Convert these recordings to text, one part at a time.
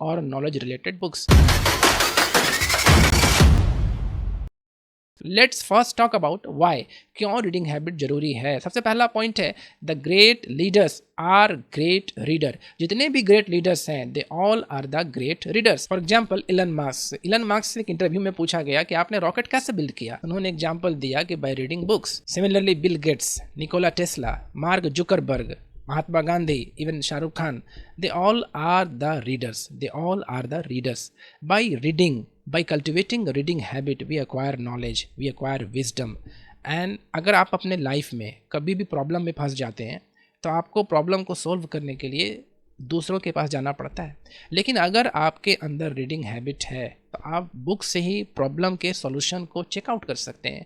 और knowledge related books. Let's first talk about why, क्यों reading habit जरूरी है। सबसे पहला पॉइंट है the great leaders are great reader. जितने भी ग्रेट लीडर्स हैं they all are the great readers. For example Elon Musk से एक इंटरव्यू में पूछा गया कि आपने रॉकेट कैसे बिल्ड किया, उन्होंने एग्जाम्पल दिया कि by reading books. Similarly Bill Gates, Nikola Tesla, mark Zuckerberg, Mahatma Gandhi, even Shahrukh Khan, they all are the readers, they all are the readers. By reading, by cultivating a reading habit, we acquire knowledge, we acquire wisdom. And अगर आप अपने life में कभी भी problem में फंस जाते हैं तो आपको प्रॉब्लम को सोल्व करने के लिए दूसरों के पास जाना पड़ता है, लेकिन अगर आपके अंदर रीडिंग हैबिट है तो आप बुक से ही प्रॉब्लम के सॉल्यूशन को चेकआउट कर सकते हैं।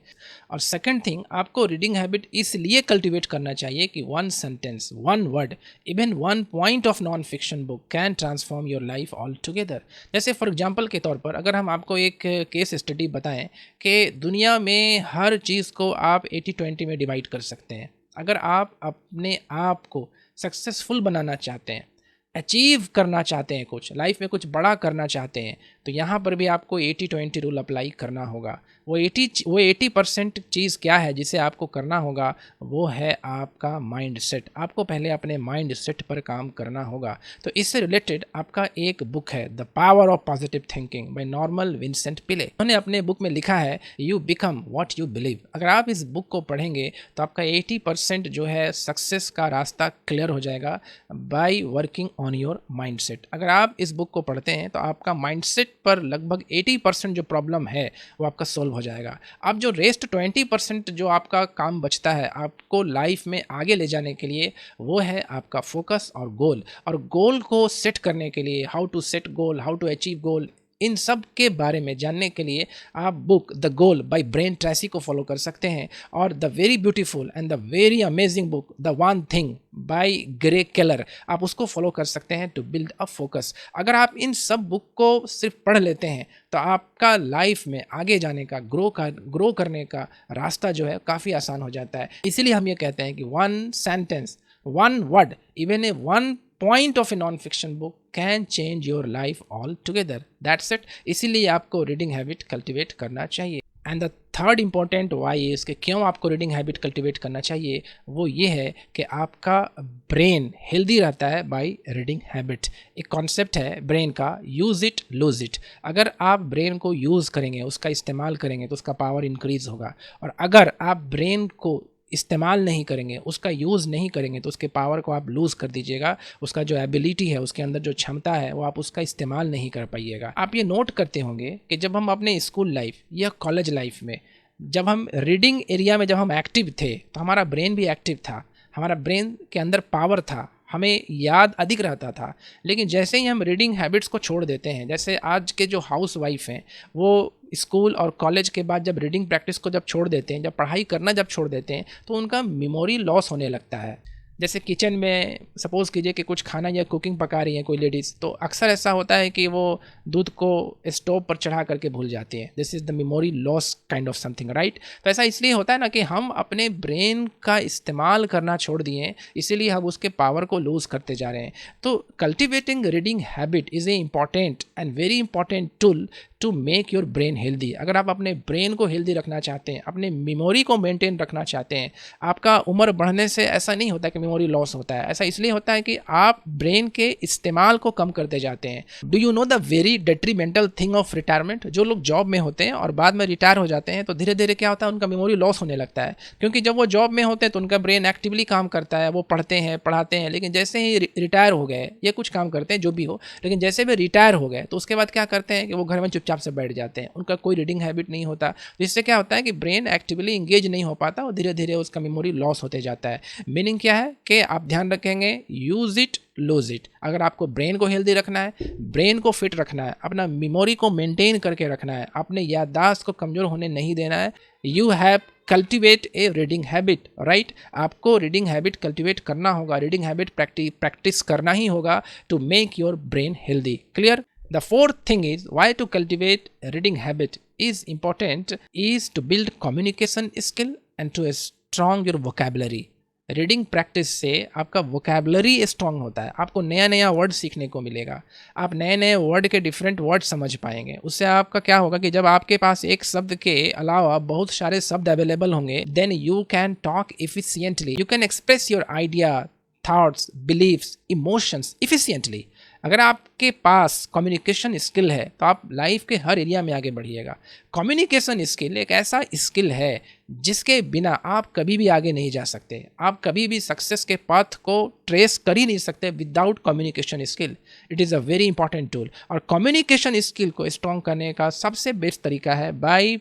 और सेकंड थिंग, आपको रीडिंग हैबिट इसलिए कल्टीवेट करना चाहिए कि one sentence, one word, even one point of non fiction book can transform your life all together. जैसे फॉर एग्जांपल के तौर पर अगर हम आपको एक केस स्टडी बताएं कि दुनिया में हर चीज़ को आप 80-20 में डिवाइड कर सकते हैं। अगर आप अपने आप को सक्सेसफुल बनाना चाहते हैं, अचीव करना चाहते हैं, कुछ लाइफ में कुछ बड़ा करना चाहते हैं, तो यहाँ पर भी आपको 80-20 रूल अप्लाई करना होगा। वो 80% चीज़ क्या है जिसे आपको करना होगा, वो है आपका माइंड सेट। आपको पहले अपने माइंड सेट पर काम करना होगा। तो इससे रिलेटेड आपका एक बुक है the power of positive thinking by Norman Vincent पिले। उन्होंने अपने बुक में लिखा है you become what you believe. अगर आप इस बुक को पढ़ेंगे तो आपका 80% जो है सक्सेस का रास्ता क्लियर हो जाएगा by working on your mind set. अगर आप इस बुक को पढ़ते हैं तो आपका माइंड सेट पर लगभग 80% जो प्रॉब्लम है वो आपका सोल्व हो जाएगा। अब जो रेस्ट 20% जो आपका काम बचता है आपको लाइफ में आगे ले जाने के लिए, वो है आपका फोकस और गोल। और गोल को सेट करने के लिए, how to set goal, how to achieve goal, इन सब के बारे में जानने के लिए आप book the goal by Brian Tracy को फॉलो कर सकते हैं, और the very beautiful and the very amazing book the one thing by Gary Keller, आप उसको फॉलो कर सकते हैं टू बिल्ड अ फोकस। अगर आप इन सब बुक को सिर्फ पढ़ लेते हैं तो आपका लाइफ में आगे जाने का, ग्रो करने का रास्ता जो है काफ़ी आसान हो जाता है। इसीलिए हम ये कहते हैं कि one sentence, one word, even a one point of a non fiction book can change your life all together. That's it. इसीलिए आपको रीडिंग हैबिट कल्टिवेट करना चाहिए। And the third important Y is कि क्यों आपको रीडिंग हैबिट कल्टिवेट करना चाहिए, वो ये है कि आपका ब्रेन हेल्दी रहता है बाय रीडिंग हैबिट। एक कॉन्सेप्ट है ब्रेन का, यूज़ इट लूज़ इट। अगर आप ब्रेन को यूज़ करेंगे, उसका इस्तेमाल करेंगे तो उसका पावर इंक्रीज़ होगा, और अगर आप ब्रेन को इस्तेमाल नहीं करेंगे, उसका यूज़ नहीं करेंगे, तो उसके पावर को आप लूज़ कर दीजिएगा। उसका जो एबिलिटी है, उसके अंदर जो क्षमता है, वो आप उसका इस्तेमाल नहीं कर पाइएगा। आप ये नोट करते होंगे कि जब हम अपने स्कूल लाइफ या कॉलेज लाइफ में, जब हम रीडिंग एरिया में जब हम एक्टिव थे तो हमारा ब्रेन भी एक्टिव था, हमारा ब्रेन के अंदर पावर था, हमें याद अधिक रहता था। लेकिन जैसे ही हम रीडिंग हैबिट्स को छोड़ देते हैं, जैसे आज के जो हाउस वाइफ हैं वो स्कूल और कॉलेज के बाद जब रीडिंग प्रैक्टिस को जब छोड़ देते हैं, जब पढ़ाई करना जब छोड़ देते हैं, तो उनका मेमोरी लॉस होने लगता है। जैसे किचन में सपोज़ कीजिए कि कुछ खाना या कुकिंग पका रही है कोई लेडीज़, तो अक्सर ऐसा होता है कि वो दूध को स्टोव पर चढ़ा करके भूल जाती है। This is the memory loss kind of something, right. तो ऐसा इसलिए होता है ना कि हम अपने ब्रेन का इस्तेमाल करना छोड़ दिए, इसीलिए हम उसके पावर को लूज़ करते जा रहे हैं। तो cultivating reading habit is a important and very important tool to make your brain healthy. अगर आप अपने ब्रेन को हेल्दी रखना चाहते हैं, अपने मेमोरी को मेंटेन रखना चाहते हैं, आपका उम्र बढ़ने से ऐसा नहीं होता कि मेमोरी लॉस होता है, ऐसा इसलिए होता है कि आप ब्रेन के इस्तेमाल को कम करते जाते हैं। Do you know the very detrimental thing of retirement? जो लोग जॉब में होते हैं और बाद में रिटायर हो जाते हैं तो धीरे धीरे क्या होता है, उनका मेमोरी लॉस होने लगता है, क्योंकि जब वो जॉब में होते हैं तो उनका ब्रेन एक्टिवली काम करता है, वो पढ़ते हैं, पढ़ाते हैं, लेकिन जैसे ही रिटायर हो गए, ये कुछ काम करते हैं जो भी हो, लेकिन जैसे भी रिटायर हो गए तो उसके बाद क्या करते हैं कि वो घर में चुपचाप से बैठ जाते हैं, उनका कोई रीडिंग हैबिट नहीं होता, जिससे क्या होता है कि ब्रेन एक्टिवली इंगेज नहीं हो पाता और धीरे धीरे उसका मेमोरी लॉस होते जाता है। मीनिंग क्या है कि आप ध्यान रखेंगे, यूज इट लूज इट। अगर आपको ब्रेन को हेल्दी रखना है, ब्रेन को फिट रखना है, अपना मेमोरी को मेंटेन करके रखना है, अपने याददाश्त को कमज़ोर होने नहीं देना है, you have cultivate a reading habit, right. आपको रीडिंग हैबिट कल्टिवेट करना होगा, रीडिंग हैबिट प्रैक्टिस करना ही होगा to make your brain healthy. Clear? The fourth thing is why to cultivate a reading habit is important is to build communication skill and to strong your vocabulary. Reading practice से आपका vocabulary strong होता है, आपको नया नया word सीखने को मिलेगा, आप नए नए वर्ड के डिफरेंट वर्ड समझ पाएंगे। उससे आपका क्या होगा कि जब आपके पास एक शब्द के अलावा बहुत सारे शब्द अवेलेबल होंगे, then you can talk efficiently, you can express your idea, thoughts, beliefs, emotions efficiently. अगर आपके पास कम्युनिकेशन स्किल है तो आप लाइफ के हर एरिया में आगे बढ़िएगा। कम्युनिकेशन स्किल एक ऐसा स्किल है जिसके बिना आप कभी भी आगे नहीं जा सकते, आप कभी भी सक्सेस के पाथ को ट्रेस कर ही नहीं सकते without communication skill. It is a very important tool. और कम्युनिकेशन स्किल को स्ट्रॉन्ग करने का सबसे बेस्ट तरीका है by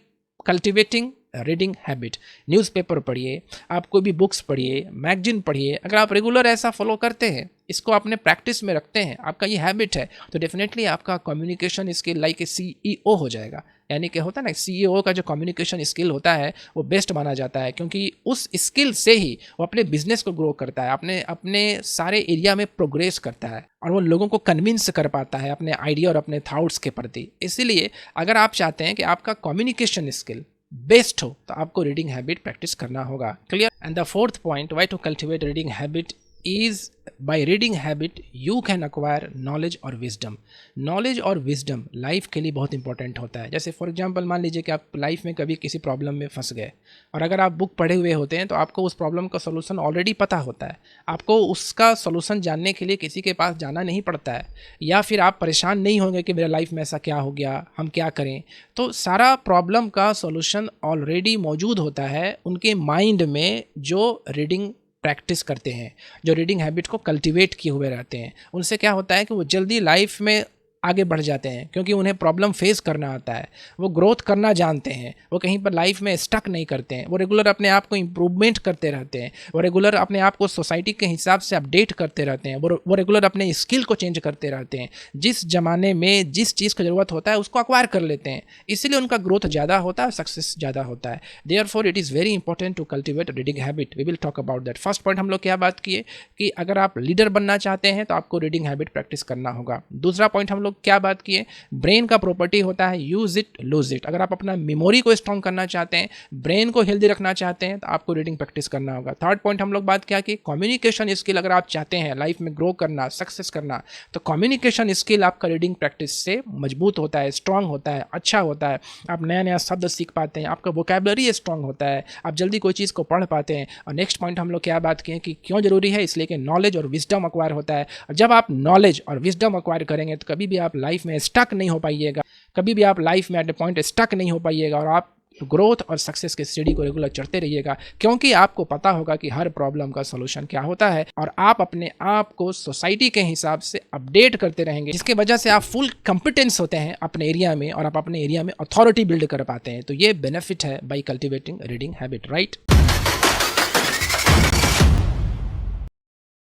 cultivating reading habit. Newspaper पढ़िए, आप कोई भी बुक्स पढ़िए, मैगजीन पढ़िए। अगर आप रेगुलर ऐसा फॉलो करते हैं, इसको अपने प्रैक्टिस में रखते हैं, आपका ये हैबिट है, तो डेफिनेटली आपका communication skill like a CEO हो जाएगा। यानी कि होता है ना, CEO का जो कम्युनिकेशन स्किल होता है वो बेस्ट माना जाता है, क्योंकि उस स्किल से ही वो अपने बिजनेस को ग्रो करता है, अपने सारे एरिया में प्रोग्रेस करता है और वो लोगों को कन्विंस कर पाता है अपने आइडिया और अपने थॉट्स के प्रति। इसीलिए अगर आप चाहते हैं कि आपका कम्युनिकेशन स्किल बेस्ट हो तो आपको रीडिंग हैबिट प्रैक्टिस करना होगा। Clear? And the fourth point why to cultivate reading habit is by reading habit you can acquire knowledge और विजडम। नॉलेज और विजडम लाइफ के लिए बहुत इंपॉर्टेंट होता है। जैसे फॉर एग्जांपल मान लीजिए कि आप लाइफ में कभी किसी प्रॉब्लम में फंस गए और अगर आप बुक पढ़े हुए होते हैं तो आपको उस प्रॉब्लम का सोल्यूशन ऑलरेडी पता होता है, आपको उसका सोल्यूशन जानने के लिए किसी के पास जाना नहीं पड़ता है, या फिर आप परेशान नहीं होंगे कि मेरे लाइफ में ऐसा क्या हो गया, हम क्या करें। तो सारा प्रॉब्लम का सोल्यूशन ऑलरेडी मौजूद होता है उनके माइंड में जो रीडिंग प्रैक्टिस करते हैं, जो रीडिंग हैबिट को कल्टीवेट किए हुए रहते हैं। उनसे क्या होता है कि वो जल्दी लाइफ में आगे बढ़ जाते हैं, क्योंकि उन्हें प्रॉब्लम फेस करना आता है, वो ग्रोथ करना जानते हैं, वो कहीं पर लाइफ में स्टक नहीं करते हैं, वो रेगुलर अपने आप को इम्प्रूवमेंट करते रहते हैं, वो रेगुलर अपने आप को सोसाइटी के हिसाब से अपडेट करते रहते हैं, वो रेगुलर अपने स्किल को चेंज करते रहते हैं। जिस ज़माने में जिस चीज़ की ज़रूरत होता है उसको अक्वायर कर लेते हैं, इसीलिए उनका ग्रोथ ज़्यादा होता है, सक्सेस ज़्यादा होता है। Therefore it is very important to cultivate reading habit. We will talk about that. First point हम लोग क्या बात किए कि अगर आप लीडर बनना चाहते हैं तो आपको रीडिंग हैबिट प्रैक्टिस करना होगा। दूसरा पॉइंट हम लोग क्या बात किए, ब्रेन का प्रॉपर्टी होता है यूज इट लूज इट। अगर आप अपना मेमोरी को स्ट्रॉन्ग करना चाहते हैं, ब्रेन को हेल्दी रखना चाहते हैं, तो आपको रीडिंग प्रैक्टिस करना होगा। थर्ड पॉइंट हम लोग बात किया कि कम्युनिकेशन स्किल अगर आप चाहते हैं लाइफ में ग्रो करना, सक्सेस करना, तो कम्युनिकेशन स्किल आपका रीडिंग प्रैक्टिस से मजबूत होता है, स्ट्रांग होता है, अच्छा होता है। आप नया नया शब्द सीख पाते हैं, आपका वोकैबुलरी स्ट्रांग होता है, आप जल्दी कोई चीज़ को पढ़ पाते हैं। और नेक्स्ट पॉइंट हम लोग क्या बात किए कि क्यों जरूरी है, इसलिए कि नॉलेज और विजडम अक्वायर होता है। और जब आप नॉलेज और विजडम अक्वायर करेंगे तो कभी भी आप लाइफ में स्टक नहीं हो पाइएगा, कभी भी आप लाइफ में एट ए पॉइंट स्टक नहीं हो पाइएगा, और आप ग्रोथ और सक्सेस के सीढ़ी को रेगुलर चढ़ते रहिएगा, क्योंकि आपको पता होगा कि हर प्रॉब्लम का सॉल्यूशन क्या होता है, और आप अपने आप को सोसाइटी के हिसाब से अपडेट करते रहेंगे, जिसकी वजह से आप फुल कॉम्पिटेंस होते हैं अपने एरिया में और आप अपने एरिया में अथॉरिटी बिल्ड कर पाते हैं। तो ये बेनिफिट है by cultivating reading habit, right.